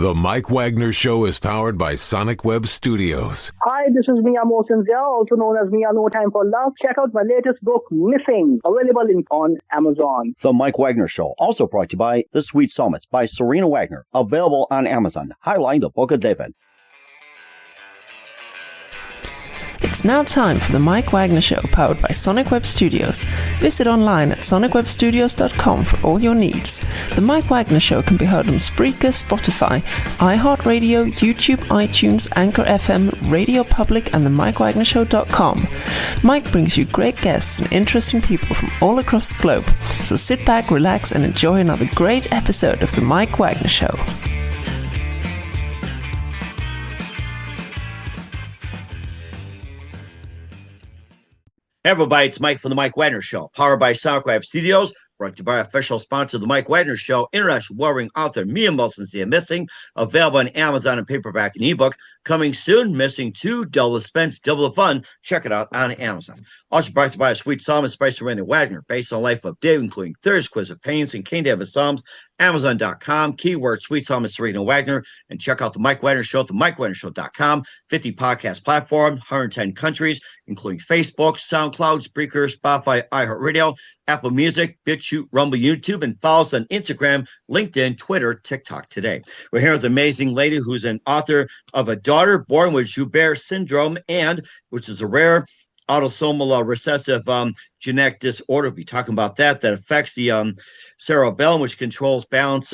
The Mike Wagner Show is powered by Sonic Web Studios. Hi, this is Mia Mosinzia, also known as Mia No Time for Love. Check out my latest book, Missing, available on Amazon. The Mike Wagner Show, also brought to you by The Sweet Psalmist by Serena Wagner, available on Amazon, highlighting the Book of David. It's now time for the Mike Wagner Show, powered by Sonic Web Studios. Visit online at sonicwebstudios.com for all your needs. The Mike Wagner Show can be heard on Spreaker, Spotify, iHeartRadio, YouTube, iTunes, Anchor FM, Radio Public, and the MikeWagnerShow.com. Mike brings you great guests and interesting people from all across the globe. So sit back, relax, and enjoy another great episode of the Mike Wagner Show. Hey everybody, it's Mike from the Mike Wagner Show, powered by Sonic Web Studios, brought to you by official sponsor of the Mike Wagner Show, international warring author Mia Mosinzia Missing, available on Amazon and paperback and ebook. Coming soon, Missing 2, double the suspense, double the fun. Check it out on Amazon. Also brought to you by a Sweet Psalmist by Serena Wagner, based on the life of David, including Thirst, Quiz of Pains, and King David Psalms. Amazon.com, keyword Sweet Psalmist Serena Wagner, and check out the Mike Wagner Show at the MikeWagnerShow.com. 50 podcast platform, 110 countries, including Facebook, SoundCloud, Spreaker, Spotify, iHeartRadio, Apple Music, BitChute, Rumble, YouTube, and follow us on Instagram, LinkedIn, Twitter, TikTok today. We're here with an amazing lady who's an author of A Daughter Born with Joubert Syndrome, and which is a rare autosomal recessive genetic disorder. We'll be talking about that affects the cerebellum, which controls balance,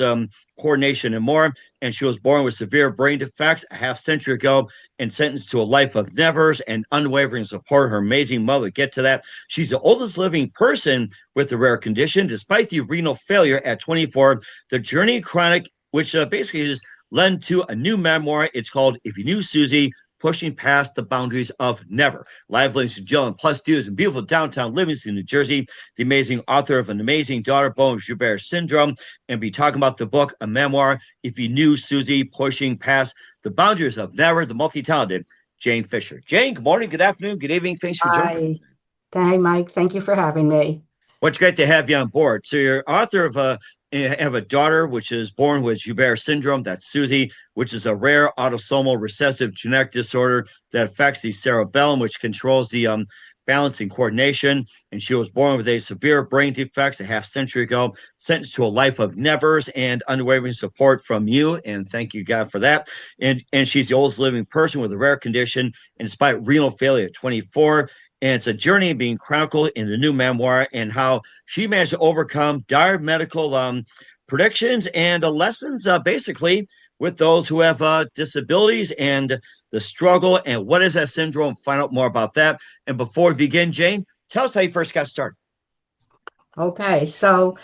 coordination, and more. And she was born with severe brain defects a half century ago and sentenced to a life of nevers and unwavering support. Her amazing mother, get to that. She's the oldest living person with the rare condition, despite the renal failure at 24. The journey chronic, which basically has led to a new memoir. It's called If You Knew Suzy, Pushing Past the Boundaries of Never. Live links to Jill and Plus Studios in beautiful downtown Livingston, New Jersey. The amazing author of An Amazing Daughter Born with Joubert Syndrome, and be talking about the book, a memoir, If You Knew Suzy, Pushing Past the Boundaries of Never, the multi-talented Jane Fischer. Jane, good morning, good afternoon, good evening. Thanks for joining us. Hi, Mike. Thank you for having me. Well, it's great to have you on board. So you're author of have a daughter which is born with Joubert syndrome, that's Suzy, which is a rare autosomal recessive genetic disorder that affects the cerebellum, which controls the balance and coordination. And she was born with a severe brain defects a half century ago, sentenced to a life of nevers and unwavering support from you. And thank you, God, for that. And she's the oldest living person with a rare condition, and despite renal failure at 24. And it's a journey being chronicled in the new memoir, and how she managed to overcome dire medical predictions and lessons, basically, with those who have disabilities and the struggle and what is that syndrome. Find out more about that. And before we begin, Jane, tell us how you first got started. Okay, so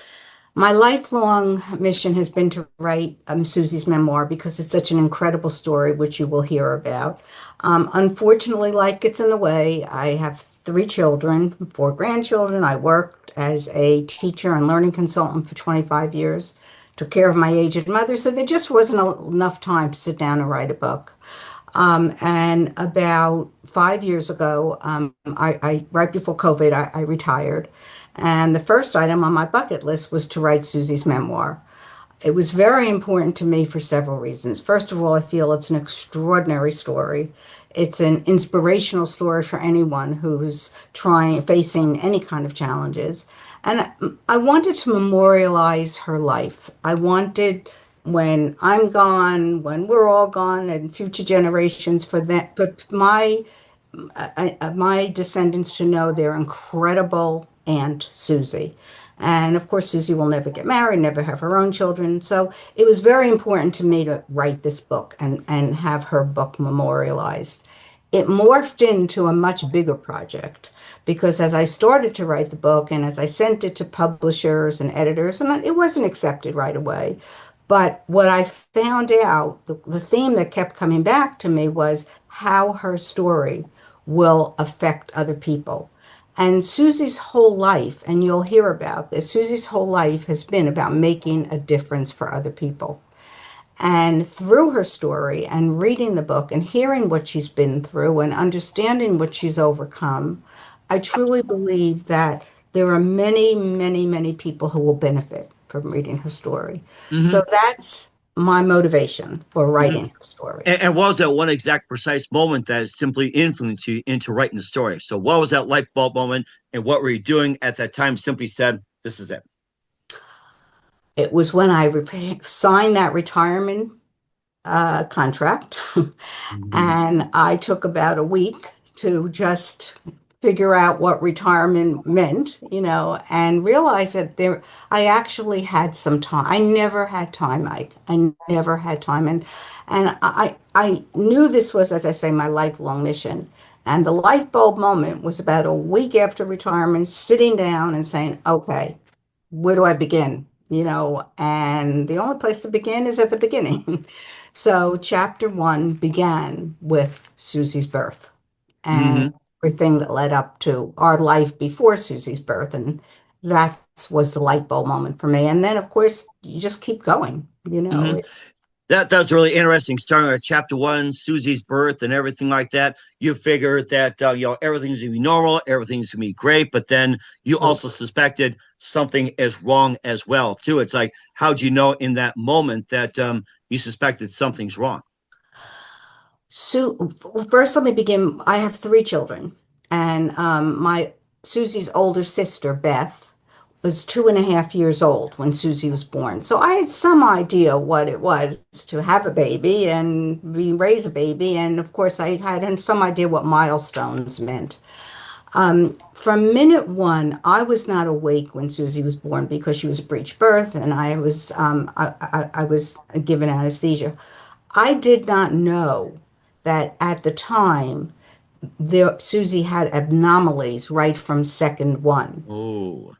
my lifelong mission has been to write Suzy's memoir because it's such an incredible story, which you will hear about. Unfortunately, life gets in the way. I have 3 children, 4 grandchildren. I worked as a teacher and learning consultant for 25 years, took care of my aged mother, so there just wasn't enough time to sit down and write a book. And about 5 years ago, I right before COVID, I retired. And the first item on my bucket list was to write Suzy's memoir. It was very important to me for several reasons. First of all, I feel it's an extraordinary story. It's an inspirational story for anyone who's facing any kind of challenges. And I wanted to memorialize her life. I wanted, when I'm gone, when we're all gone, and future generations, for my descendants to know their incredible Aunt Suzy. And of course, Suzy will never get married, never have her own children. So it was very important to me to write this book and have her book memorialized. It morphed into a much bigger project because as I started to write the book and as I sent it to publishers and editors, and it wasn't accepted right away. But what I found out, the theme that kept coming back to me was how her story will affect other people. And Suzy's whole life, and you'll hear about this, Suzy's whole life has been about making a difference for other people. And through her story and reading the book and hearing what she's been through and understanding what she's overcome, I truly believe that there are many, many, many people who will benefit from reading her story. Mm-hmm. So my motivation for writing the story. And what was that one exact precise moment that simply influenced you into writing the story? So what was that light bulb moment, and what were you doing at that time simply said, this is it? It was when I signed that retirement contract, and I took about a week to just figure out what retirement meant, and realize that I actually had some time. I never had time. I never had time, and I knew this was, as I say, my lifelong mission. And the light bulb moment was about a week after retirement, sitting down and saying, okay, where do I begin? And the only place to begin is at the beginning. So chapter one began with Suzy's birth and Mm-hmm. everything that led up to our life before Suzy's birth. And that was the light bulb moment for me. And then, of course, you just keep going, Mm-hmm. That's really interesting. Starting at chapter one, Suzy's birth and everything like that. You figure that everything's gonna be normal, everything's gonna be great, but then you also suspected something is wrong as well too. It's like, how'd you know in that moment that you suspected something's wrong? So first, let me begin. I have three children, and my Suzy's older sister, Beth, was 2.5 years old when Suzy was born. So I had some idea what it was to have a baby and raise a baby. And of course, I had some idea what milestones meant. From minute one, I was not awake when Suzy was born because she was a breech birth, and I was given anesthesia. I did not know that at the time Suzy had abnormalities right from second one. Oh.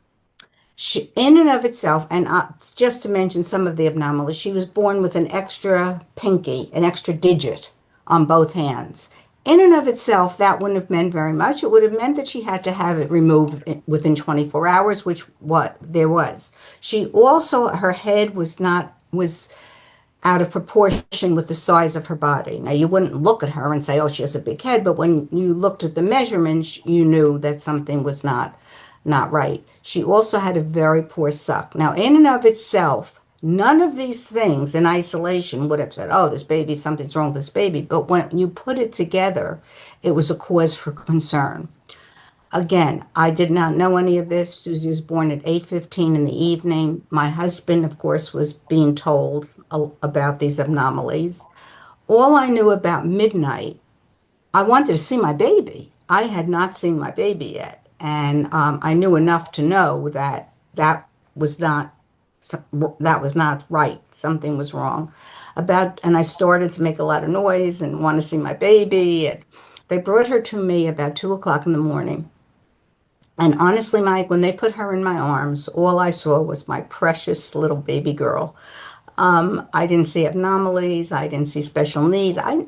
She, in and of itself, and just to mention some of the anomalies, she was born with an extra pinky, an extra digit on both hands. In and of itself, that wouldn't have meant very much. It would have meant that she had to have it removed within 24 hours, which what there was. She also, her head was out of proportion with the size of her body. Now, you wouldn't look at her and say, oh, she has a big head, but when you looked at the measurements, you knew that something was not right. She also had a very poor suck. Now, in and of itself, none of these things in isolation would have said, oh, this baby, something's wrong with this baby. But when you put it together, it was a cause for concern. Again, I did not know any of this. Suzy was born at 8:15 in the evening. My husband, of course, was being told about these anomalies. All I knew about midnight, I wanted to see my baby. I had not seen my baby yet. And I knew enough to know that was not that was not right. Something was wrong. And I started to make a lot of noise and want to see my baby. And they brought her to me about 2 o'clock in the morning. And honestly, Mike, when they put her in my arms, all I saw was my precious little baby girl. I didn't see anomalies. I didn't see special needs. I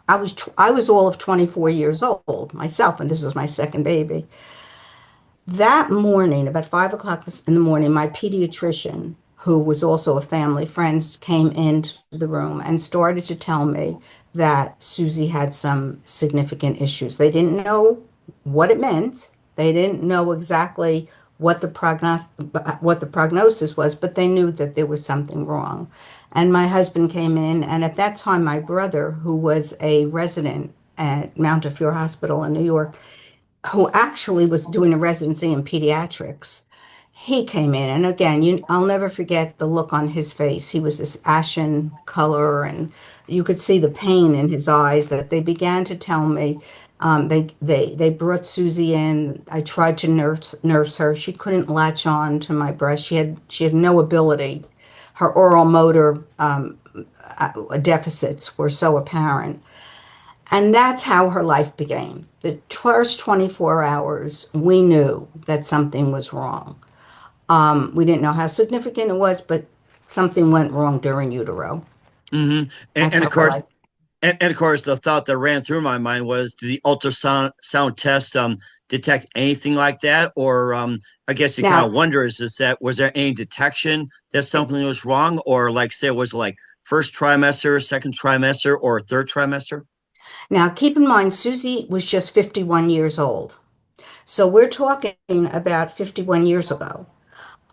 was all of 24 years old myself, and this was my second baby. That morning, about 5 o'clock in the morning, my pediatrician, who was also a family friend, came into the room and started to tell me that Suzy had some significant issues. They didn't know what it meant. They didn't know exactly what the prognosis was, but they knew that there was something wrong. And my husband came in, and at that time, my brother, who was a resident at Mount Montefiore Hospital in New York, who actually was doing a residency in pediatrics, he came in. And again, I'll never forget the look on his face. He was this ashen color, and you could see the pain in his eyes. That they began to tell me. They brought Suzy in. I tried to nurse her. She couldn't latch on to my breast. She had no ability. Her oral motor deficits were so apparent. And that's how her life began. The first 24 hours, we knew that something was wrong. We didn't know how significant it was, but something went wrong during utero. Mm-hmm. And of course, and of course, the thought that ran through my mind was, did the ultrasound test detect anything like that? Or I guess you kind of wonder, is that, was there any detection that something was wrong? Or like, say, was it like first trimester, second trimester, or third trimester? Now, keep in mind, Suzy was just 51 years old. So we're talking about 51 years ago.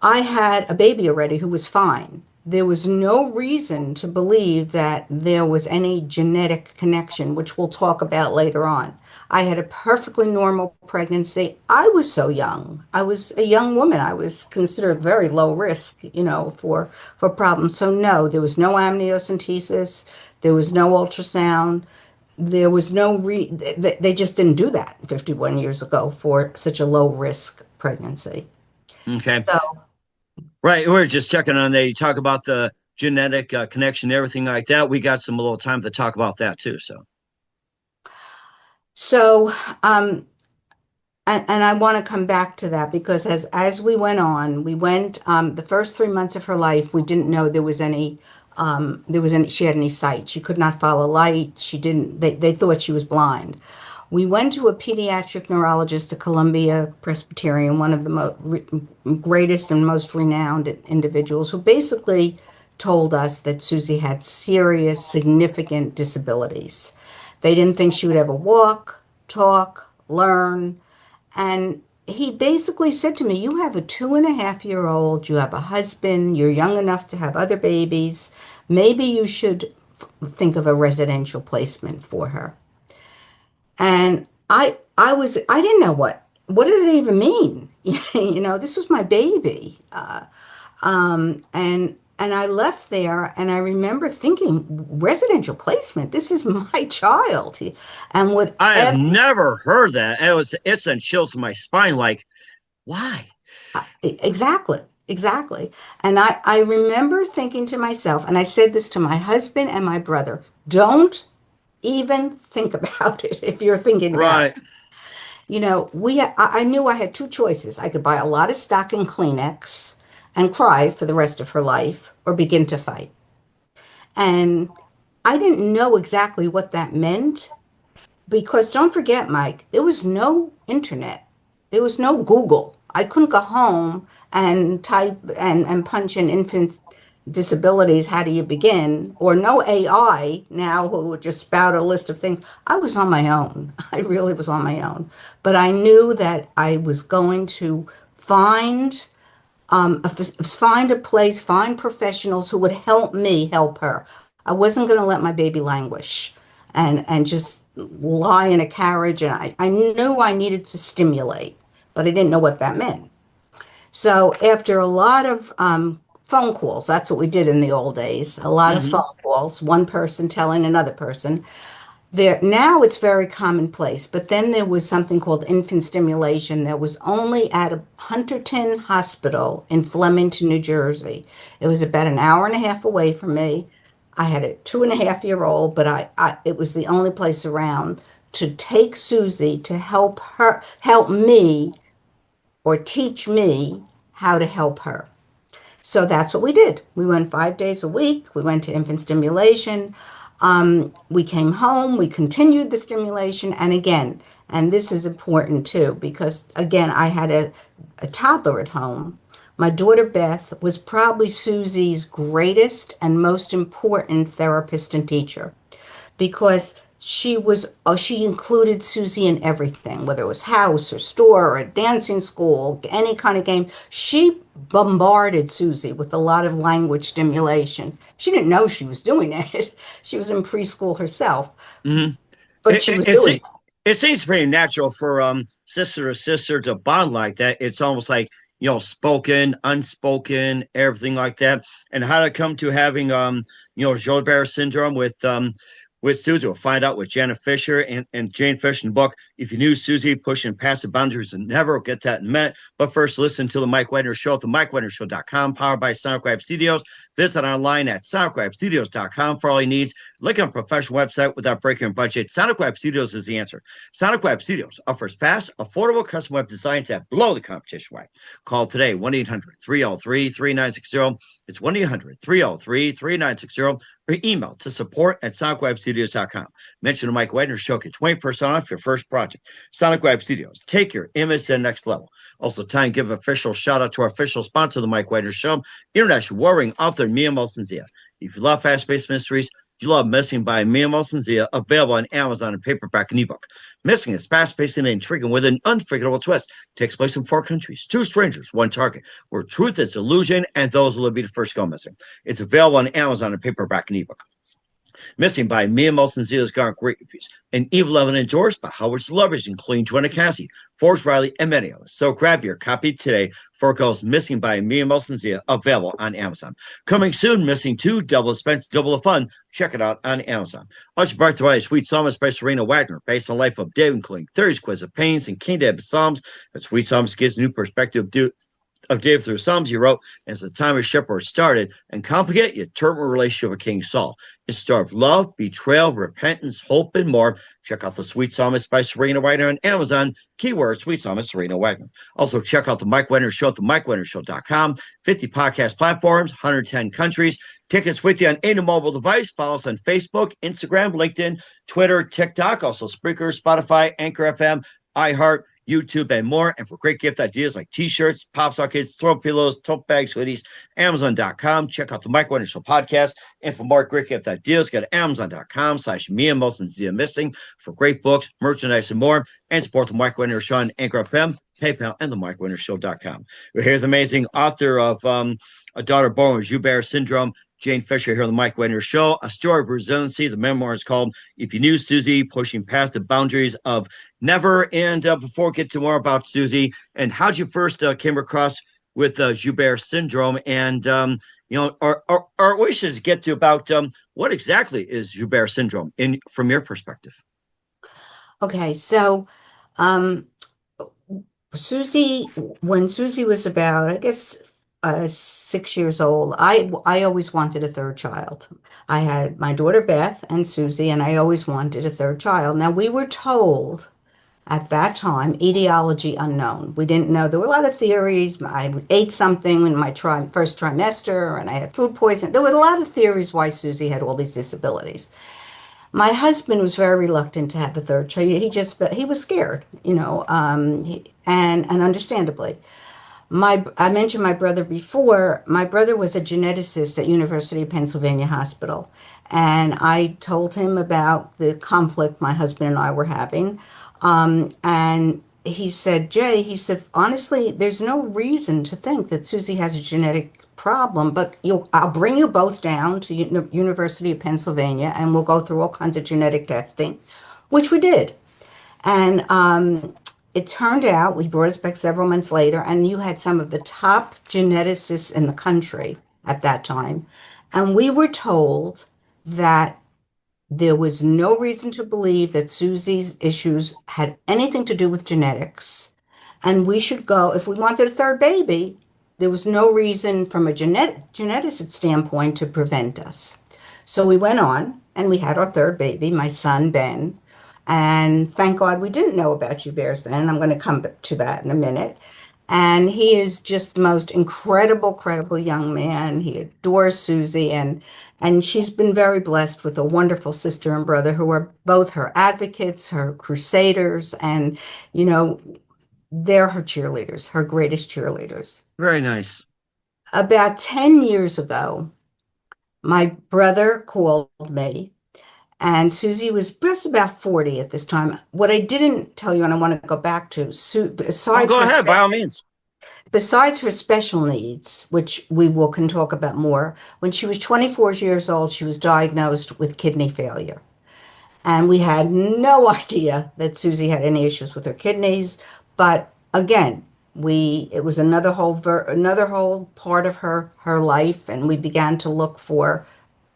I had a baby already who was fine. there was no reason to believe that there was any genetic connection, which we'll talk about later on. I had a perfectly normal pregnancy. I was so young. I was a young woman. I was considered very low risk, for problems. So no, there was no amniocentesis. There was no ultrasound. There was they just didn't do that 51 years ago for such a low risk pregnancy. Okay. So, Right. We're just checking on there. You talk about the genetic connection, everything like that. We got some little time to talk about that too. so, and I want to come back to that because as we went on, the first 3 months of her life, we didn't know she had any sight. She could not follow light. They thought she was blind. We went to a pediatric neurologist at Columbia Presbyterian, one of the greatest and most renowned individuals, who basically told us that Suzy had serious, significant disabilities. They didn't think she would ever walk, talk, learn. And he basically said to me, you have a 2.5-year-old, you have a husband, you're young enough to have other babies. Maybe you should think of a residential placement for her. And I didn't know what did it even mean? This was my baby. And I left there and I remember thinking, residential placement, this is my child. And what I have never heard that. It sent chills to my spine. Like, why? Exactly. And I remember thinking to myself, and I said this to my husband and my brother, don't even think about it if you're thinking about it. I knew I had two choices. I could buy a lot of stock in Kleenex and cry for the rest of her life or begin to fight. And I didn't know exactly what that meant because don't forget, Mike, there was no internet. There was no Google. I couldn't go home and type and punch in infant disabilities, how do you begin? Or no AI now who would just spout a list of things. I was on my own. I really was on my own. But I knew that I was going to find a place, find professionals who would help me help her. I wasn't going to let my baby languish and just lie in a carriage. And I knew I needed to stimulate, but I didn't know what that meant. So after a lot of phone calls, that's what we did in the old days, a lot of phone calls, one person telling another person. Now it's very commonplace, but then there was something called infant stimulation that was only at a Hunterton Hospital in Flemington, New Jersey. It was about an hour and a half away from me. I had a 2.5-year-old, but it was the only place around to take Suzy to help me or teach me how to help her. So that's what we did. We went 5 days a week. We went to infant stimulation. We came home. We continued the stimulation. And this is important too, because again, I had a toddler at home. My daughter Beth was probably Suzy's greatest and most important therapist and teacher because she included Suzy in everything, whether it was house or store or a dancing school, any kind of game. She bombarded Suzy with a lot of language stimulation. She didn't know she was doing it. She was in preschool herself, but she was doing it. It seems pretty natural for sister to sister to bond like that. It's almost like spoken, unspoken, everything like that. And how to come to having Joubert syndrome with Suzy. We'll find out with Jane Fischer and Jane Fischer in the book, If You Knew Suzy, Pushing Past the Boundaries and Never. We'll get that in a minute. But first, listen to the Mike Wagner Show at the MikeWagnerShow.com, powered by SonicWeb Studios. Visit online at SonicWebStudios.com for all your needs. Look on a professional website without breaking your budget. SonicWeb Studios is the answer. SonicWeb Studios offers fast, affordable custom web designs that blow the competition away. Call today, 1-800-303-3960. It's 1-800-303-3960. Or email to support@sonicwebstudios.com. Mention the Mike Wagner Show. Get 20% off your first project. Sonic Web Studios. Take your image to the next level. Also, time to give an official shout out to our official sponsor of the Mike Wagner Show, international warring author Mia Molson-Zia. If you love fast-paced mysteries, You love Missing by Mia Zia, available on Amazon in paperback and ebook. Missing is fast-paced and intriguing with an unforgettable twist. Takes place in 4 countries, 2 strangers, 1 target, where truth is illusion and those will be the first go missing. It's available on Amazon in paperback and ebook. Missing by Mia Zia's got great reviews. An Evil Eleven endorsed by Howard celebrities, including Joanna Cassie, Forrest Riley, and many others. So grab your copy today for Goes Missing by Mia Zia, available on Amazon. Coming soon, Missing 2, Double Expense, Double the Fun. Check it out on Amazon. Also brought to you by Sweet Psalmist by Serena Wagner, based on the life of David, including Thursday's Quiz of Pains and King David Psalms. But Sweet Psalmist gives a new perspective of David through Psalms he wrote as the time of shepherd started and complicate your turbulent relationship with King Saul. It's a story of love, betrayal, repentance, hope, and more. Check out the Sweet Psalmist by Serena Wagner on Amazon. Keyword Sweet Psalmist Serena Wagner. Also check out the Mike Wagner Show at themikewagnershow.com. 50 podcast platforms, 110 countries. Tickets with you on any mobile device. Follow us on Facebook, Instagram, LinkedIn, Twitter, TikTok. Also Spreaker, Spotify, Anchor FM, iHeart, YouTube, and more. And for great gift ideas like t-shirts, pop sockets, throw pillows, tote bags, hoodies, Amazon.com. Check out the Mike Wagner Show podcast. And for more great gift ideas, go to Amazon.com/Mia Zia Missing for great books, merchandise, and more. And support the Mike Wagner Show on Anchor FM, PayPal, and the MikeWagnerShow.com. We're here with the amazing author of A Daughter Born with Joubert Syndrome, Jane Fischer, here on the Mike Wagner Show. A story of resiliency. The memoir is called If You Knew Suzy, Pushing Past the Boundaries of Never. And before we get to more about Suzy, and how'd you first came across with Joubert Syndrome? And, our wishes get to about what exactly is Joubert Syndrome from your perspective? Okay, so Suzy, when Suzy was about, I guess, 6 years old, I always wanted a third child. I had my daughter Beth and Suzy, and I always wanted a third child. Now, we were told at that time, etiology unknown. We didn't know. There were a lot of theories. I ate something in my first trimester, and I had food poisoning. There were a lot of theories why Suzy had all these disabilities. My husband was very reluctant to have a third child. He was scared, and understandably. I mentioned my brother before. My brother was a geneticist at University of Pennsylvania Hospital, and I told him about the conflict my husband and I were having, and he said, honestly, there's no reason to think that Suzy has a genetic problem, but I'll bring you both down to University of Pennsylvania, and we'll go through all kinds of genetic testing, which we did, and it turned out, he brought us back several months later, and you had some of the top geneticists in the country at that time. And we were told that there was no reason to believe that Suzy's issues had anything to do with genetics. And we should go, if we wanted a third baby, there was no reason from a geneticist standpoint to prevent us. So we went on, and we had our third baby, my son, Ben. And thank God we didn't know about Joubert then. I'm going to come to that in a minute. And he is just the most incredible young man. He adores Suzy, and she's been very blessed with a wonderful sister and brother who are both her advocates, her crusaders, and, they're her cheerleaders, her greatest cheerleaders. Very nice. About 10 years ago, my brother called me. And Suzy was just about 40 at this time. What I didn't tell you, and I want to go back to, Go ahead, by all means. Besides her special needs, which can talk about more, when she was 24 years old, she was diagnosed with kidney failure. And we had no idea that Suzy had any issues with her kidneys. But again, it was another whole part of her life, and we began to look for.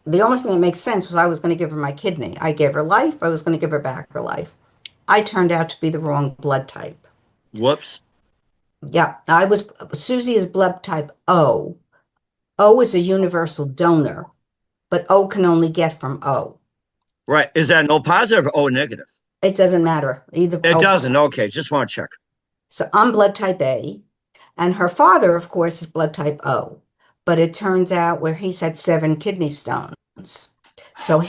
The only thing that makes sense was I was going to give her my kidney. I gave her life. I was going to give her back her life. I turned out to be the wrong blood type. Whoops. Yeah, Suzy is blood type O. O is a universal donor, but O can only get from O. Right. Is that an O positive or O negative? It doesn't matter. Either. It doesn't. Okay. Just want to check. So I'm blood type A, and her father, of course, is blood type O. But it turns out where he's had 7 kidney stones. So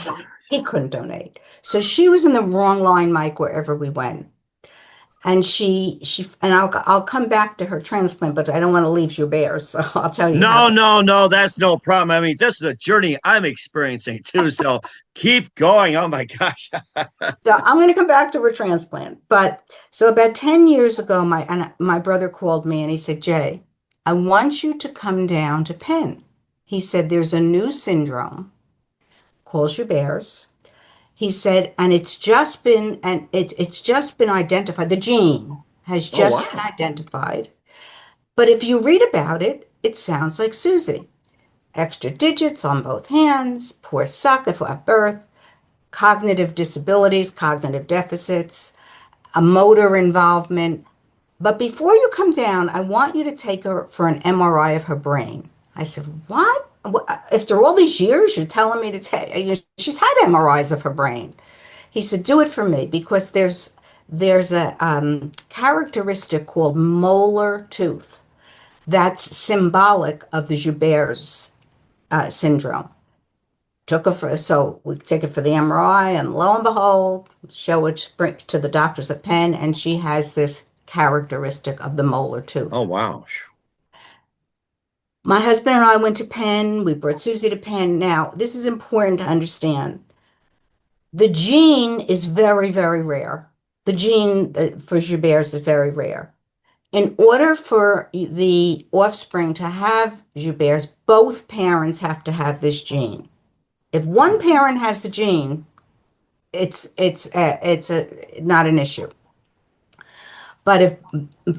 he couldn't donate. So she was in the wrong line, Mike, wherever we went. And I'll come back to her transplant, but I don't want to leave Joubert, so I'll tell you how. No, that's no problem. I mean, this is a journey I'm experiencing too. So keep going. Oh my gosh. So I'm going to come back to her transplant. But so about 10 years ago, my brother called me and he said, Jay, I want you to come down to Penn. He said, there's a new syndrome called Joubert's. He said, and it's just been identified. The gene has Oh, just been wow. identified. But if you read about it, it sounds like Suzy. Extra digits on both hands, poor suck at birth, cognitive disabilities, cognitive deficits, a motor involvement. But before you come down, I want you to take her for an MRI of her brain. I said, what? After all these years, you're telling me to take, she's had MRIs of her brain. He said, do it for me because there's a characteristic called molar tooth that's symbolic of the Joubert's syndrome. So we take it for the MRI, and lo and behold, show it to the doctors at Penn, and she has this characteristic of the molar tooth. Oh, wow. My husband and I went to Penn. We brought Suzy to Penn. Now, this is important to understand. The gene is very, very rare. The gene for Joubert's is very rare. In order for the offspring to have Joubert's, both parents have to have this gene. If one parent has the gene, it's not an issue. But if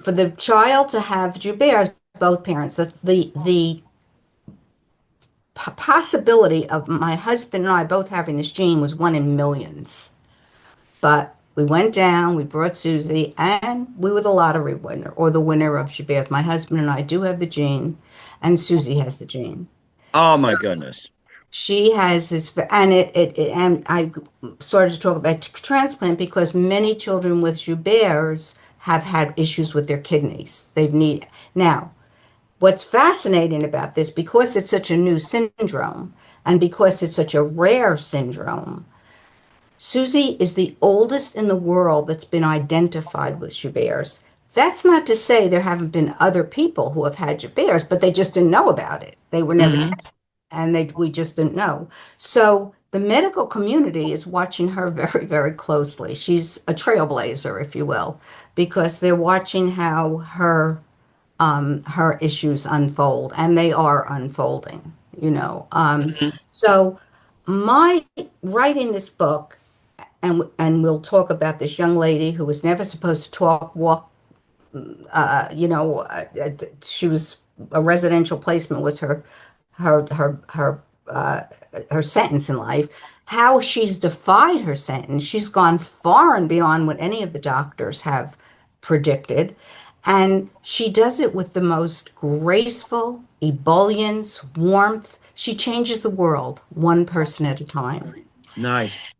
for the child to have Joubert's, both parents, the possibility of my husband and I both having this gene was 1 in millions. But we went down, we brought Suzy, and we were the lottery winner, or the winner of Joubert's. My husband and I do have the gene, and Suzy has the gene. Oh my goodness. She has this, and and I started to talk about transplant because many children with Joubert's have had issues with their kidneys. Now, what's fascinating about this, because it's such a new syndrome, and because it's such a rare syndrome, Suzy is the oldest in the world that's been identified with Joubert's. That's not to say there haven't been other people who have had Joubert's, but they just didn't know about it. They were never tested, and we just didn't know. So the medical community is watching her very, very closely. She's a trailblazer, if you will, because they're watching how her issues unfold, and they are unfolding, So my writing this book, and we'll talk about this young lady who was never supposed to walk, she was a residential placement was her sentence in life, how she's defied her sentence. She's gone far and beyond what any of the doctors have predicted. And she does it with the most graceful ebullience, warmth. She changes the world one person at a time. Nice.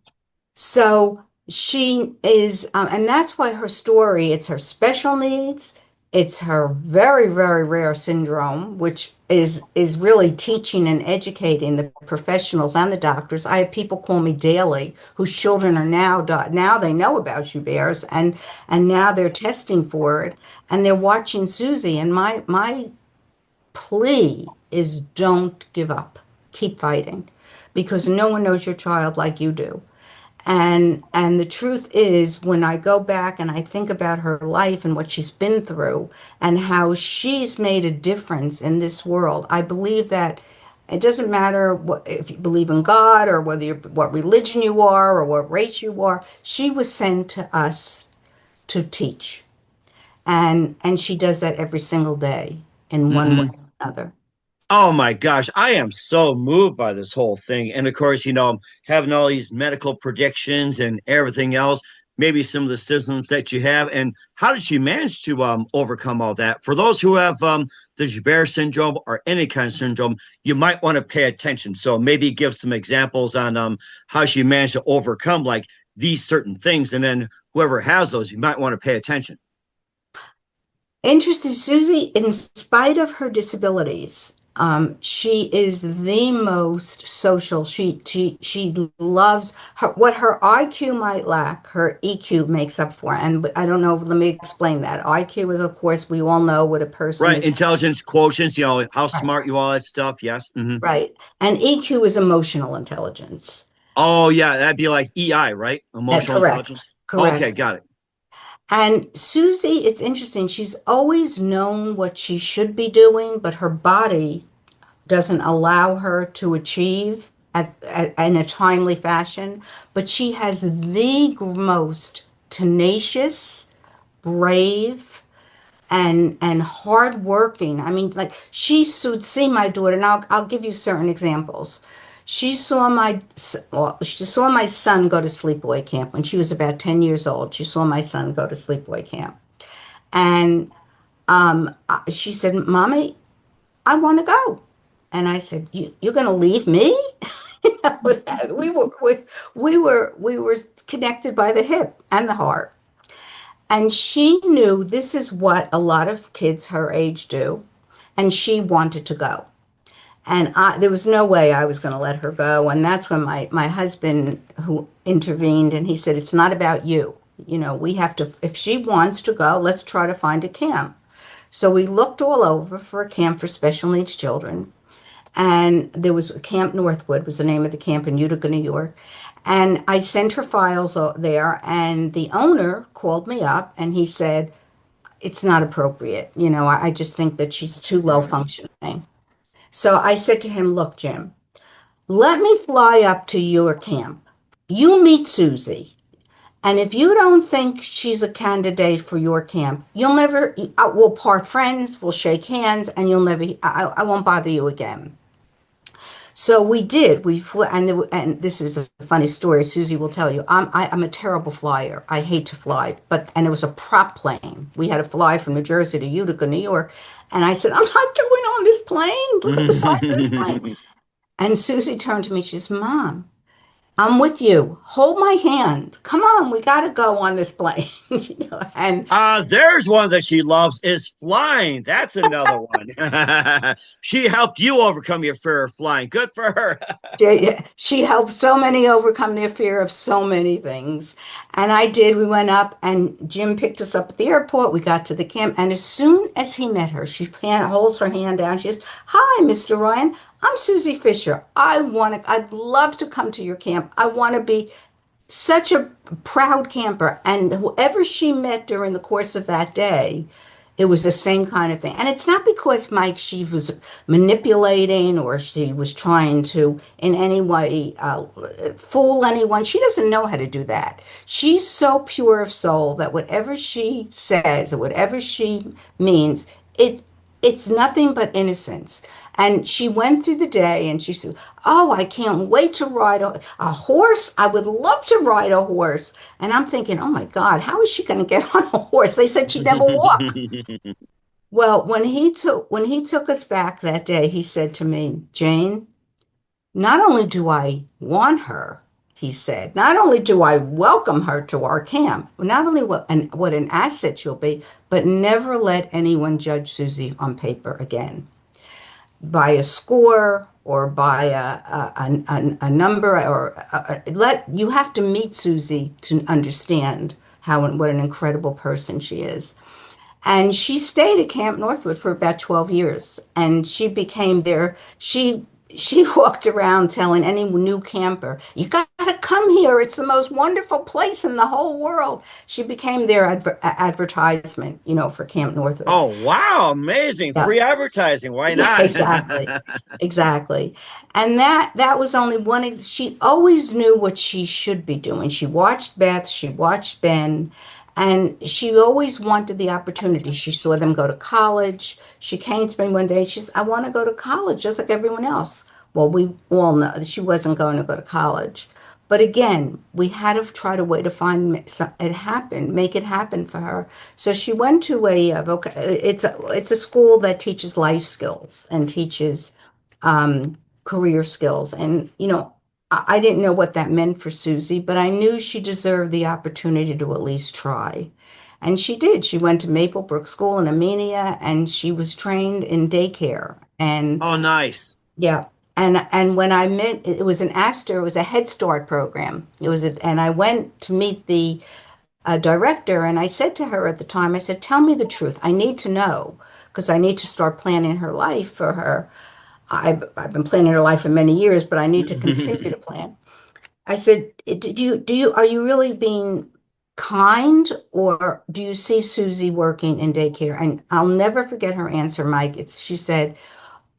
So she is, and that's why her story, it's her special needs, it's her very, very rare syndrome, which is really teaching and educating the professionals and the doctors. I have people call me daily whose children are now they know about Joubert's, and now they're testing for it, and they're watching Suzy. And my plea is don't give up, keep fighting, because no one knows your child like you do. And the truth is, when I go back and I think about her life and what she's been through and how she's made a difference in this world, I believe that it doesn't matter if you believe in God or what religion you are or what race you are. She was sent to us to teach, and she does that every single day in one way or another. Oh my gosh, I am so moved by this whole thing. And of course, having all these medical predictions and everything else, maybe some of the symptoms that you have. And how did she manage to overcome all that? For those who have the Joubert syndrome or any kind of syndrome, you might want to pay attention. So maybe give some examples on how she managed to overcome like these certain things. And then whoever has those, you might want to pay attention. Interesting, Suzy, in spite of her disabilities, She is the most social. She loves her, what her IQ might lack, her EQ makes up for. And I don't know, let me explain that. IQ is, of course, we all know what a person Right. is. Intelligence quotients, how Right. smart you are, that stuff. Yes. Right. And EQ is emotional intelligence. Oh, yeah. That'd be like EI, right? Emotional Correct. intelligence. Okay. Correct. Got it. And Susie, it's interesting. She's always known what she should be doing, but her body doesn't allow her to achieve in a timely fashion. But she has the most tenacious, brave, and hardworking. I mean, like she would see my daughter, and I'll give you certain examples. She saw my son go to sleepaway camp when she was about 10 years old. She saw my son go to sleepaway camp, and she said, "Mommy, I want to go." And I said, "You're going to leave me?" You know, we were connected by the hip and the heart. And she knew this is what a lot of kids her age do. And she wanted to go. And there was no way I was going to let her go. And that's when my husband, who intervened, and he said, "It's not about you. You know, we have to, if she wants to go, let's try to find a camp." So we looked all over for a camp for special needs children. And there was Camp Northwood was the name of the camp in Utica, New York. And I sent her files there, and the owner called me up and he said, "It's not appropriate. You know, I just think that she's too low functioning." So I said to him, "Look, Jim, let me fly up to your camp. You meet Susie. And if you don't think she's a candidate for your camp, you'll never, we'll part friends, we'll shake hands, and you'll never, I won't bother you again." So we did. We flew, and this is a funny story. Susie will tell you. I'm a terrible flyer. I hate to fly, and it was a prop plane. We had to fly from New Jersey to Utica, New York, and I said, "I'm not going on this plane. Look at the size of this plane." And Susie turned to me. She says, "Mom, I'm with you. Hold my hand. Come on, we got to go on this plane." You know, and There's one that she loves is flying. That's another one. She helped you overcome your fear of flying. Good for her. she helped so many overcome their fear of so many things. And I did. We went up, and Jim picked us up at the airport. We got to the camp. And as soon as he met her, she holds her hand down. She says, "Hi, Mr. Ryan. I'm Susie Fisher. I'd love to come to your camp. I want to be such a proud camper." And whoever she met during the course of that day, it was the same kind of thing. And it's not because Mike, she was manipulating or she was trying to in any way fool anyone. She doesn't know how to do that. She's so pure of soul that whatever she says or whatever she means, it's nothing but innocence. And she went through the day and she said, "Oh, I can't wait to ride a horse. I would love to ride a horse." And I'm thinking, "Oh my God, how is she going to get on a horse?" They said she'd never walk. Well, when he took us back that day, he said to me, "Jane, not only do I want her," he said, "not only do I welcome her to our camp, not only what an asset she'll be, but never let anyone judge Susie on paper again by a score or by a number or you have to meet Susie to understand what an incredible person she is." And she stayed at Camp Northwood for about 12 years. And she became she walked around telling any new camper, "You got to come here. It's the most wonderful place in the whole world." She became their advertisement, for Camp Northwood. Oh, wow. Amazing. Yeah. Free advertising. Why Yeah, not? exactly. Exactly. And that was only one. She always knew what she should be doing. She watched Beth, she watched Ben, and she always wanted the opportunity. She saw them go to college. She came to me one day. She said, "I want to go to college just like everyone else." Well, we all know that she wasn't going to go to college. But again, we had to try to way to make it happen for her. So she went to it's a school that teaches life skills and teaches career skills. And I didn't know what that meant for Susie, but I knew she deserved the opportunity to at least try. And she did. She went to Maplebrook School in Armenia, and she was trained in daycare. And Oh, nice. yeah. And when I met, it was an Astor, it was a Head Start program. And I went to meet the director, and I said to her at the time, I said, "Tell me the truth. I need to know because I need to start planning her life for her. I've been planning her life for many years, but I need to continue to plan." I said, are you really being kind, or do you see Suzy working in daycare?" And I'll never forget her answer, Mike. She said,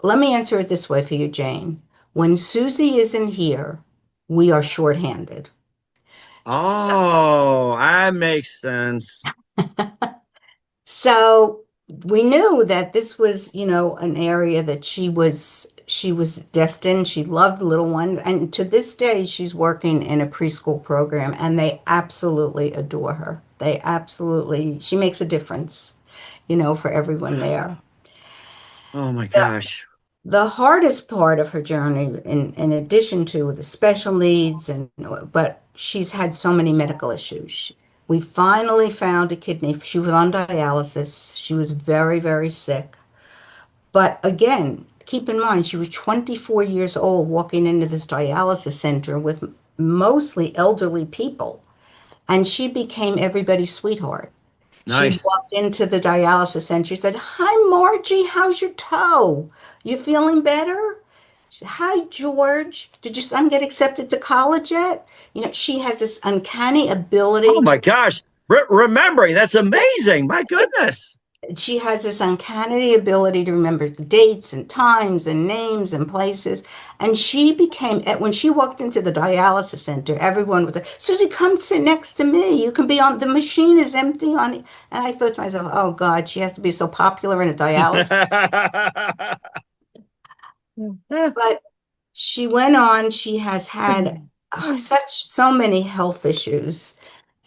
"Let me answer it this way for you, Jane. When Suzy isn't here, we are shorthanded." Oh, that makes sense. So we knew that this was, an area that she was destined. She loved little ones, and to this day, she's working in a preschool program, and they absolutely adore her. She makes a difference, for everyone there. Oh my The, gosh. the hardest part of her journey, in addition to the special needs, but she's had so many medical issues. We finally found a kidney. She was on dialysis. She was very, very sick. But again, keep in mind, she was 24 years old walking into this dialysis center with mostly elderly people. And she became everybody's sweetheart. She'd Nice. walk into the dialysis center. She said, "Hi, Margie, how's your toe? You feeling better? Hi, George. Did your son get accepted to college yet?" She has this uncanny Oh ability my to gosh. Remembering, that's amazing. My goodness. she has this uncanny ability to remember dates and times and names and places. And she became, when she walked into the dialysis center, everyone was like, "Suzy, come sit next to me. You can be on, the machine is empty on." And I thought to myself, oh God, she has to be so popular in a dialysis. But she went on, she has had so many health issues.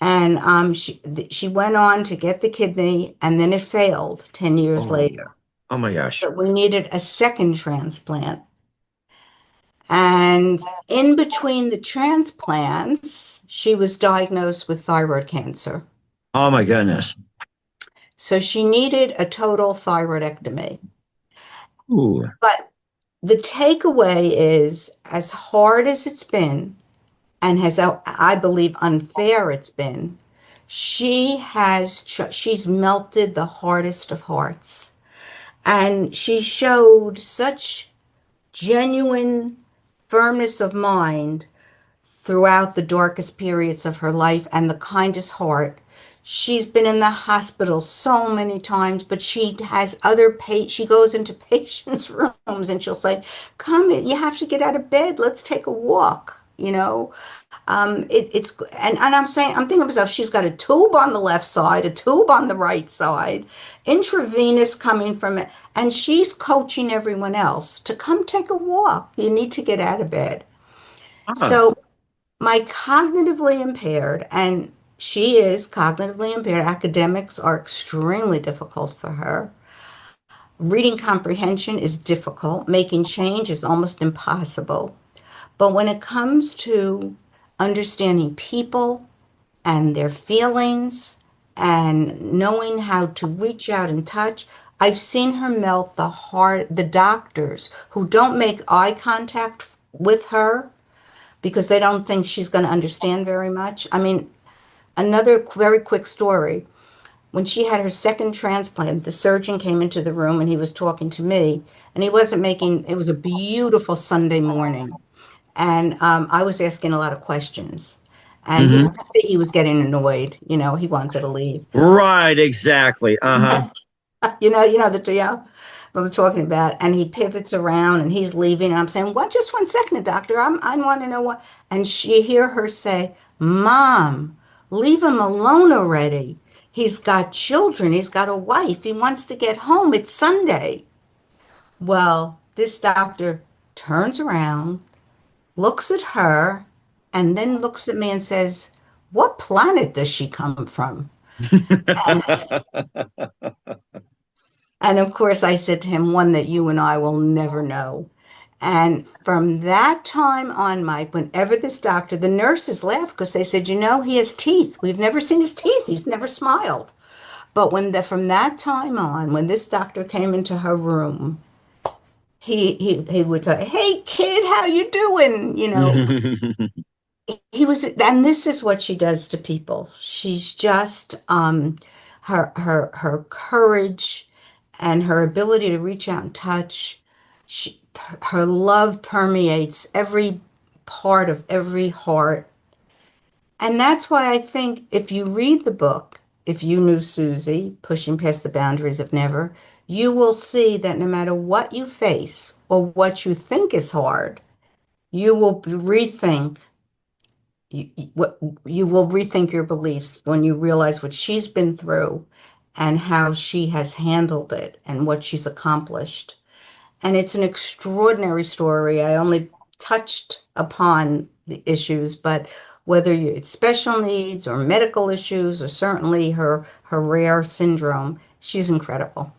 And she went on to get the kidney, and then it failed 10 years Oh, later. oh my gosh. But we needed a second transplant. And in between the transplants, she was diagnosed with thyroid cancer. Oh my goodness. So she needed a total thyroidectomy. Ooh. But the takeaway is, as hard as it's been, and as I believe unfair it's been, she's melted the hardest of hearts. And she showed such genuine firmness of mind throughout the darkest periods of her life and the kindest heart. She's been in the hospital so many times, but she has she goes into patients' rooms and she'll say, "Come, you have to get out of bed. Let's take a walk." And I'm thinking to myself, she's got a tube on the left side, a tube on the right side, intravenous coming from it, and she's coaching everyone else to come take a walk. You need to get out of bed. Ah, So my cognitively impaired, and she is cognitively impaired, academics are extremely difficult for her. Reading comprehension is difficult. Making change is almost impossible. But when it comes to understanding people and their feelings and knowing how to reach out and touch, I've seen her melt the doctors who don't make eye contact with her because they don't think she's going to understand very much. I mean, another very quick story. When she had her second transplant, the surgeon came into the room and he was talking to me, and it was a beautiful Sunday morning. And I was asking a lot of questions. And hmm he was getting annoyed. He wanted to leave. Right, exactly. Uh-huh. The deal I'm talking about. And he pivots around and he's leaving. And I'm saying, "What? Just 1 second, doctor. I want to know what." And she hear her say, "Mom, leave him alone already. He's got children. He's got a wife. He wants to get home. It's Sunday." Well, this doctor turns around, looks at her, and then looks at me and says, "What planet does she come from?" And of course, I said to him, "One that you and I will never know." And from that time on, Mike, whenever the nurses laughed because they said, "He has teeth. We've never seen his teeth. He's never smiled." But from that time on, when this doctor came into her room, he would say, "Hey kid, how you doing?" He was, and this is what she does to people. She's just her courage and her ability to reach out and touch. Her love permeates every part of every heart. And that's why I think if you read the book, If You Knew Suzy, Pushing Past the Boundaries of Never, you will see that no matter what you face or what you think is hard, you will rethink you will rethink your beliefs when you realize what she's been through and how she has handled it and what she's accomplished. And it's an extraordinary story. I only touched upon the issues, but whether it's special needs or medical issues or certainly her rare syndrome, she's incredible.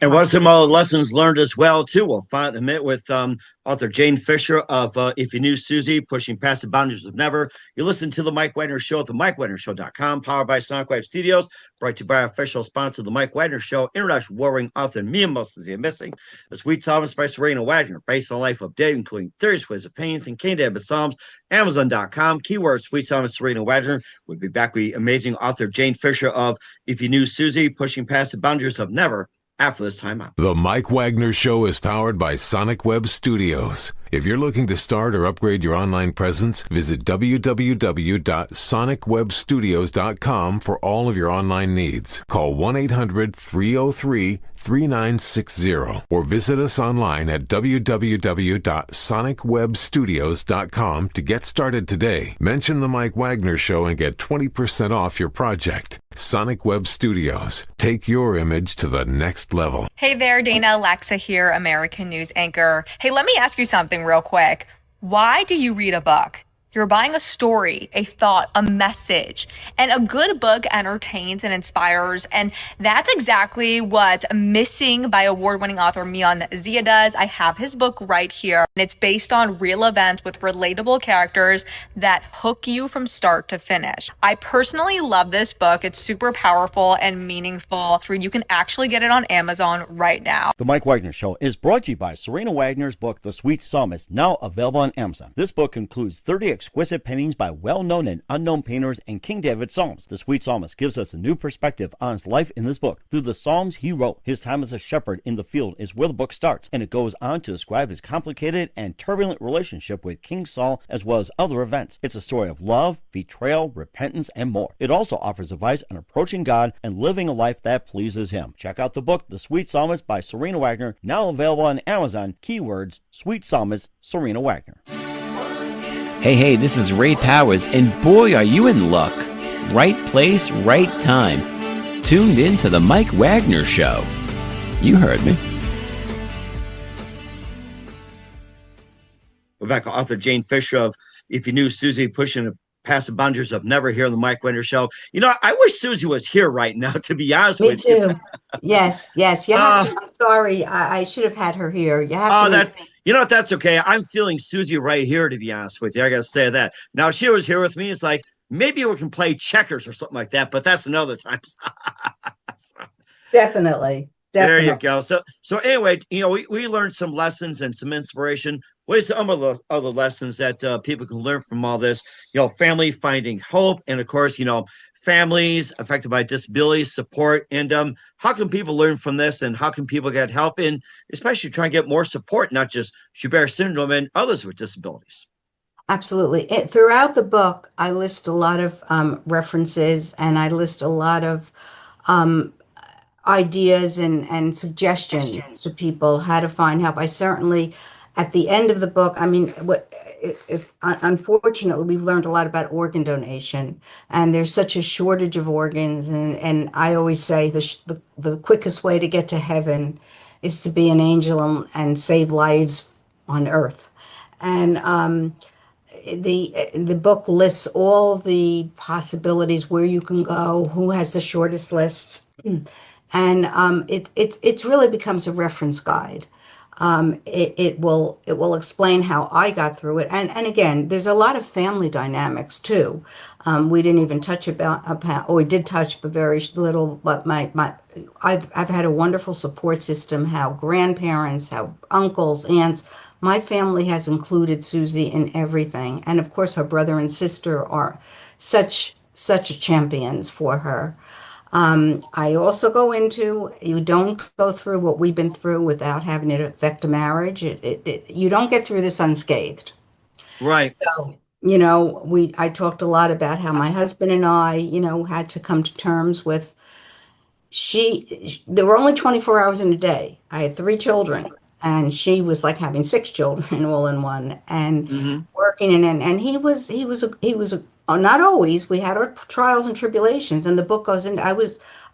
And what are some lessons learned as well, too? We'll find a minute with author Jane Fischer of If You Knew Suzy, Pushing Past the Boundaries of Never. You listen to The Mike Wagner Show at themikewagnershow.com, powered by Sonic Web Studios, brought to you by our official sponsor, The Mike Wagner Show, international warring author Mia Musley Missing, The Sweet Psalms by Serena Wagner, based on the life of Dave, including theories, ways, opinions, and King David Psalms, Amazon.com, keyword Sweet Psalms Serena Wagner. We'll be back with amazing author Jane Fischer of If You Knew Suzy, Pushing Past the Boundaries of Never, after this time out. The Mike Wagner Show is powered by Sonic Web Studios. If you're looking to start or upgrade your online presence, visit www.sonicwebstudios.com for all of your online needs. Call 1-800-303-3960 or visit us online at www.sonicwebstudios.com to get started today. Mention The Mike Wagner Show and get 20% off your project. Sonic Web Studios. Take your image to the next level. Hey there, Dana Alexa here, American News anchor. Hey, let me ask you something real quick. Why do you read a book? You're buying a story, a thought, a message, and a good book entertains and inspires, and that's exactly what Missing by award-winning author Mian Zia does. I have his book right here, and it's based on real events with relatable characters that hook you from start to finish. I personally love this book. It's super powerful and meaningful. You can actually get it on Amazon right now. The Mike Wagner Show is brought to you by Serena Wagner's book, The Sweet Psalmist, now available on Amazon. This book includes 30 exquisite paintings by well-known and unknown painters and King David Psalms. The Sweet Psalmist gives us a new perspective on his life in this book. Through the Psalms he wrote, his time as a shepherd in the field is where the book starts, and it goes on to describe his complicated and turbulent relationship with King Saul as well as other events. It's a story of love, betrayal, repentance, and more. It also offers advice on approaching God and living a life that pleases him. Check out the book, The Sweet Psalmist by Serena Wagner, now available on Amazon. Keywords, Sweet Psalmist, Serena Wagner. Hey, this is Ray Powers, and boy, are you in luck. Right place, right time. Tuned in to The Mike Wagner Show. You heard me. We're back with author Jane Fischer of If You Knew Suzy, Pushing Past the Boundaries of Never, here on The Mike Wagner Show. You know, I wish Suzy was here right now, to be honest with you. Me too. Yes. You have to, I'm sorry. I should have had her here. You have to. You know what? That's okay. I'm feeling Suzy right here, to be honest with you. I got to say that. Now, if she was here with me, it's like, maybe we can play checkers or something like that, but that's another time. Definitely. There you go. So anyway, you know, we learned some lessons and some inspiration. What are some of the other lessons that people can learn from all this? You know, family, finding hope, and of course, you know, families affected by disability support. And how can people learn from this, and how can people get help in, especially trying to get more support, not just Joubert syndrome and others with disabilities? Absolutely. Throughout the book, I list a lot of references, and I list a lot of ideas and suggestions to people how to find help. I certainly, at the end of the book, I mean, if unfortunately, we've learned a lot about organ donation, and there's such a shortage of organs. And I always say the quickest way to get to heaven is to be an angel and save lives on earth. And the book lists all the possibilities where you can go, who has the shortest list, and it really becomes a reference guide. It will explain how I got through it. And again, there's a lot of family dynamics too. We didn't even touch about, or we did touch, but very little. But I've had a wonderful support system. How grandparents, how uncles, aunts. My family has included Suzy in everything, and of course, her brother and sister are such champions for her. I also go into, you don't go through what we've been through without having it affect a marriage. You don't get through this unscathed. Right. So, I talked a lot about how my husband and I, had to come to terms with there were only 24 hours in a day. I had three children, and she was like having six children all in one, and Hmm. working. And not always. We had our trials and tribulations, and the book goes into.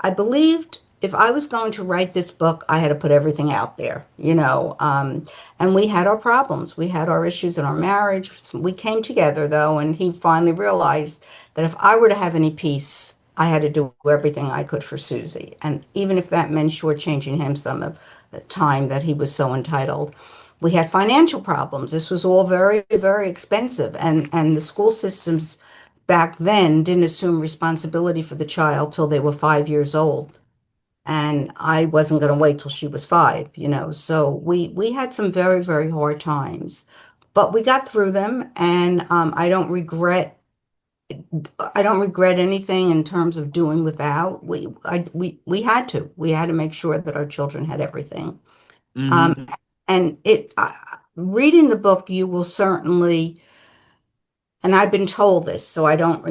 I believed if I was going to write this book, I had to put everything out there, and we had our problems. We had our issues in our marriage. We came together though, and he finally realized that if I were to have any peace, I had to do everything I could for Suzy. And even if that meant shortchanging him some of the time that he was so entitled. We had financial problems. This was all very, very expensive. And the school systems back then didn't assume responsibility for the child till they were 5 years old. And I wasn't going to wait till she was five. So we had some very, very hard times. But we got through them, and I don't regret anything in terms of doing without. We had to make sure that our children had everything. Hmm. Um, and reading the book, you will certainly, and I've been told this, so I don't,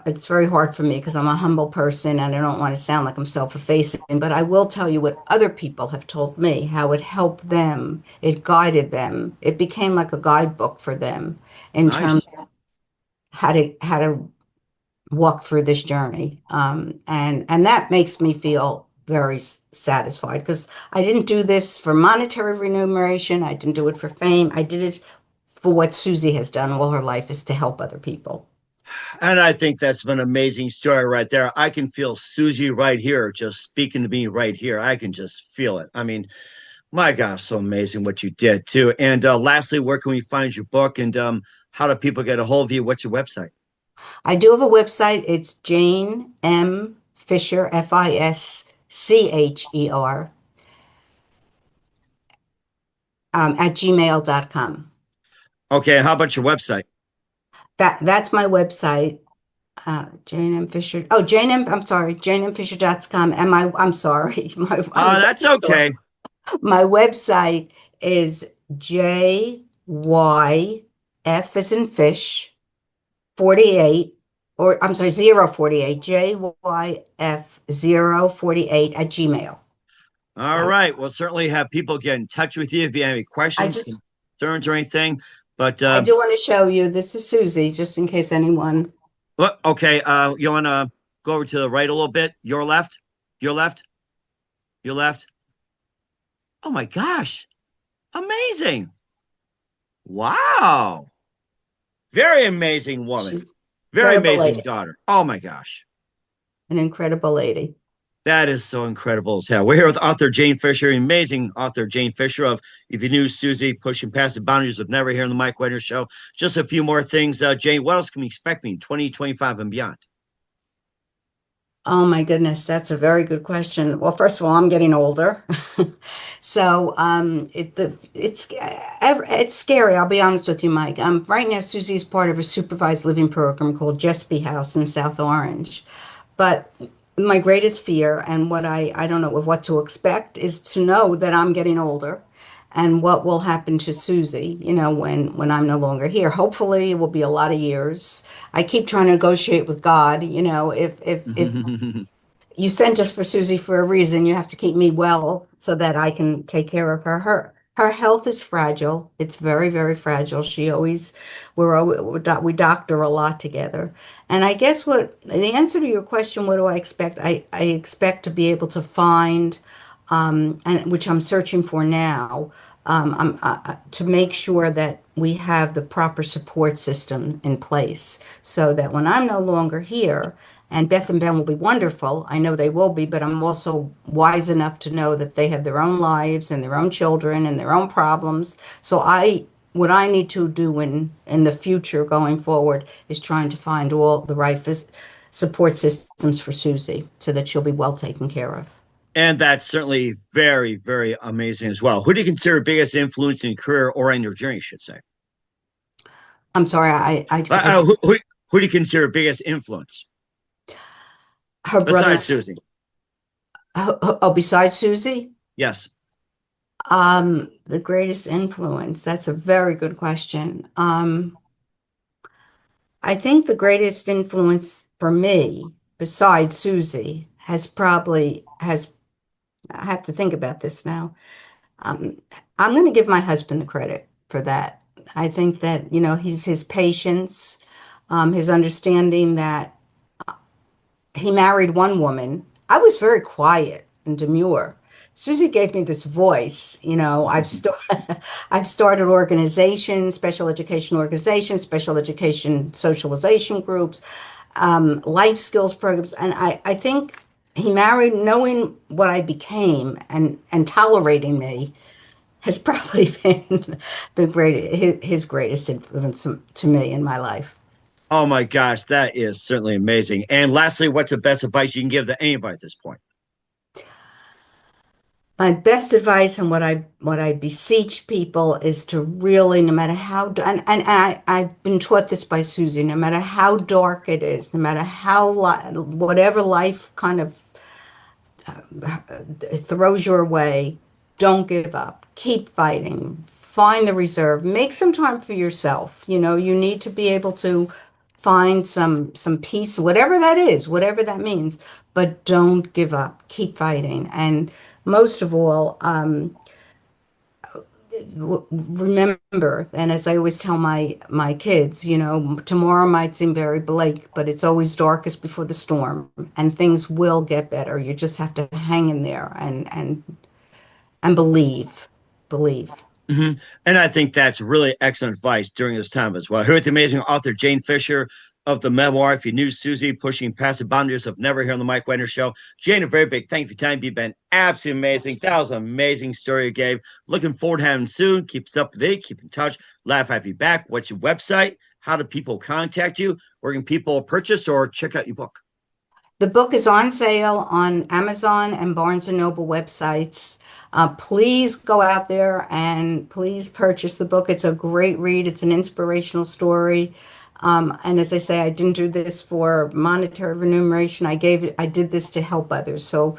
it's very hard for me because I'm a humble person and I don't want to sound like I'm self-effacing, but I will tell you what other people have told me, how it helped them, it guided them, it became like a guidebook for them in terms Nice. of how to walk through this journey. And that makes me feel very satisfied because I didn't do this for monetary remuneration. I didn't do it for fame. I did it for what Suzy has done all her life, is to help other people. And I think that's an amazing story right there. I can feel Suzy right here, just speaking to me right here. I can just feel it. I mean, my gosh, so amazing what you did too. And lastly, where can we find your book, and how do people get a hold of you? What's your website? I do have a website. It's Jane M. Fisher, Fischer, at gmail.com. Okay, how about your website? That's my website. Jane M. Fisher. Oh, Jane M. I'm sorry, janemfisher.com. And I'm sorry. That's okay. My website is JYF as in fish 48, or I'm sorry, 048, JYF 048 at Gmail. All So right. We'll certainly have people get in touch with you if you have any I questions, just concerns, or anything. But I do want to show you, this is Suzy, just in case anyone. okay, you want to go over to the right a little bit? Your left, your left, your left. Oh my gosh, amazing! Wow, very amazing woman, She's very incredible amazing lady, daughter. Oh my gosh. an incredible lady. That is so incredible as hell. We're here with author Jane Fischer, amazing author Jane Fischer of If You Knew Suzy, Pushing Past the Boundaries of Never here on the Mike Wagner Show. Just a few more things. Jane, what else can we expect in 2025 and beyond? Oh my goodness, that's a very good question. Well, first of all, I'm getting older. So it's scary. I'll be honest with you, Mike. Right now, Suzy is part of a supervised living program called Jespy House in South Orange. But my greatest fear, and what I don't know what to expect, is to know that I'm getting older and what will happen to Suzy, when I'm no longer here. Hopefully it will be a lot of years. I keep trying to negotiate with God, if you sent us for Suzy for a reason, you have to keep me well so that I can take care of her. Her health is fragile. It's very, very fragile. We doctor a lot together. And I guess what the answer to your question, what do I expect? I expect to be able to find, and which I'm searching for now, to make sure that we have the proper support system in place so that when I'm no longer here, and Beth and Ben will be wonderful, I know they will be, but I'm also wise enough to know that they have their own lives and their own children and their own problems. So what I need to do in the future going forward is trying to find all the right support systems for Suzy so that she'll be well taken care of. And that's certainly very, very amazing as well. Who do you consider biggest influence in your career or in your journey, I should say? I'm sorry, who do you consider biggest influence? Her brother. Besides Suzy. Besides Suzy? Yes. The greatest influence. That's a very good question. I think the greatest influence for me, besides Suzy, I have to think about this now. I'm going to give my husband the credit for that. I think that, his patience, his understanding that he married one woman. I was very quiet and demure. Suzy gave me this voice. I've started organizations, special education socialization groups, life skills programs. And I think he married knowing what I became and tolerating me has probably been his greatest influence to me in my life. Oh my gosh, that is certainly amazing. And lastly, what's the best advice you can give to anybody at this point? My best advice and what I beseech people is to really, no matter how, and I've been taught this by Suzy, no matter how dark it is, no matter how, whatever life kind of throws your way, don't give up. Keep fighting. Find the reserve. Make some time for yourself. You need to be able to find some peace, whatever that is, whatever that means, but don't give up. Keep fighting. And most of all, remember, and as I always tell my kids, tomorrow might seem very bleak, but it's always darkest before the storm, and things will get better. You just have to hang in there and believe. Mm-hmm. And I think that's really excellent advice during this time as well. Here with the amazing author Jane Fischer of the memoir, If You Knew Suzy, Pushing Past the Boundaries of Never here on the Mike Wagner Show. Jane, a very big thank you for your time. You've been absolutely amazing. That was an amazing story you gave. Looking forward to having you soon. Keep us up to date. Keep in touch. Laugh, have you back. What's your website? How do people contact you? Where can people purchase or check out your book? The book is on sale on Amazon and Barnes & Noble websites. Please go out there and please purchase the book. It's a great read. It's an inspirational story. And as I say, I didn't do this for monetary remuneration. I did this to help others. So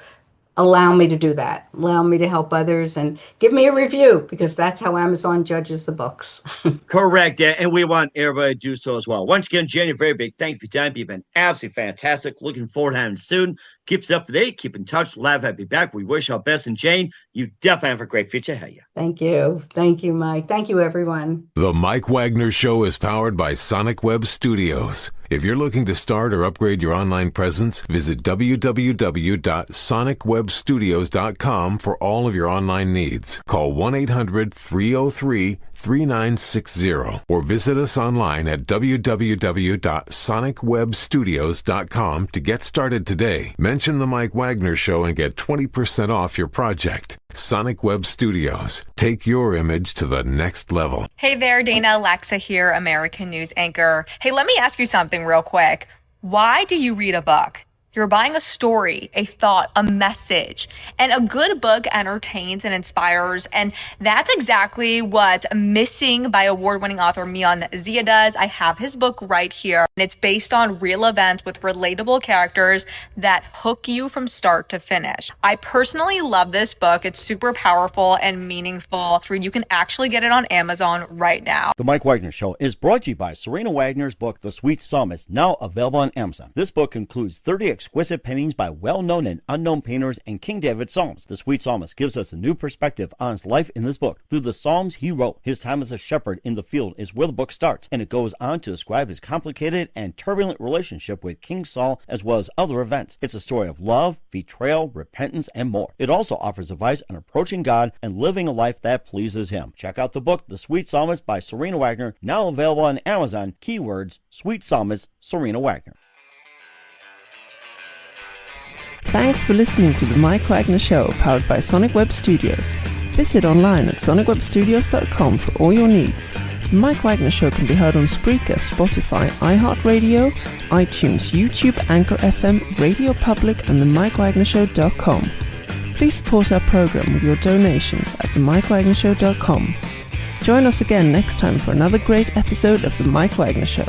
allow me to do that. Allow me to help others and give me a review, because that's how Amazon judges the books. Correct. Yeah, and we want everybody to do so as well. Once again, Jane, a very big thank you for your time. You've been absolutely fantastic. Looking forward to having you soon. Keep us up to date. Keep in touch. Laugh, have you back. We wish our best. And Jane, you definitely have a great future ahead of you. Thank you. Thank you, Mike. Thank you, everyone. The Mike Wagner Show is powered by Sonic Web Studios. If you're looking to start or upgrade your online presence, visit www.sonicwebstudios.com for all of your online needs. Call 1-800-303-3960 or visit us online at www.sonicwebstudios.com to get started today. Mention the Mike Wagner Show and get 20% off your project. Sonic Web Studios. Take your image to the next level. Hey there, Dana Alexa here, American news anchor. Hey, let me ask you something real quick. Why do you read a book? You're buying a story, a thought, a message. And a good book entertains and inspires. And that's exactly what Missing by award-winning author Mian Zia does. I have his book right here. And it's based on real events with relatable characters that hook you from start to finish. I personally love this book. It's super powerful and meaningful. You can actually get it on Amazon right now. The Mike Wagner Show is brought to you by Serena Wagner's book, The Sweet Psalmist, now available on Amazon. This book includes 30 exquisite paintings by well-known and unknown painters and King David's Psalms. The Sweet Psalmist gives us a new perspective on his life in this book through the Psalms he wrote. His time as a shepherd in the field is where the book starts, and it goes on to describe his complicated and turbulent relationship with King Saul as well as other events. It's a story of love, betrayal, repentance, and more. It also offers advice on approaching God and living a life that pleases him. Check out the book, The Sweet Psalmist by Serena Wagner, now available on Amazon. Keywords, Sweet Psalmist, Serena Wagner. Thanks for listening to the Mike Wagner Show, powered by Sonic Web Studios. Visit online at sonicwebstudios.com for all your needs. The Mike Wagner Show can be heard on Spreaker, Spotify, iHeartRadio, iTunes, YouTube, Anchor FM, Radio Public, and themikewagnershow.com. Please support our program with your donations at themikewagnershow.com. Join us again next time for another great episode of The Mike Wagner Show.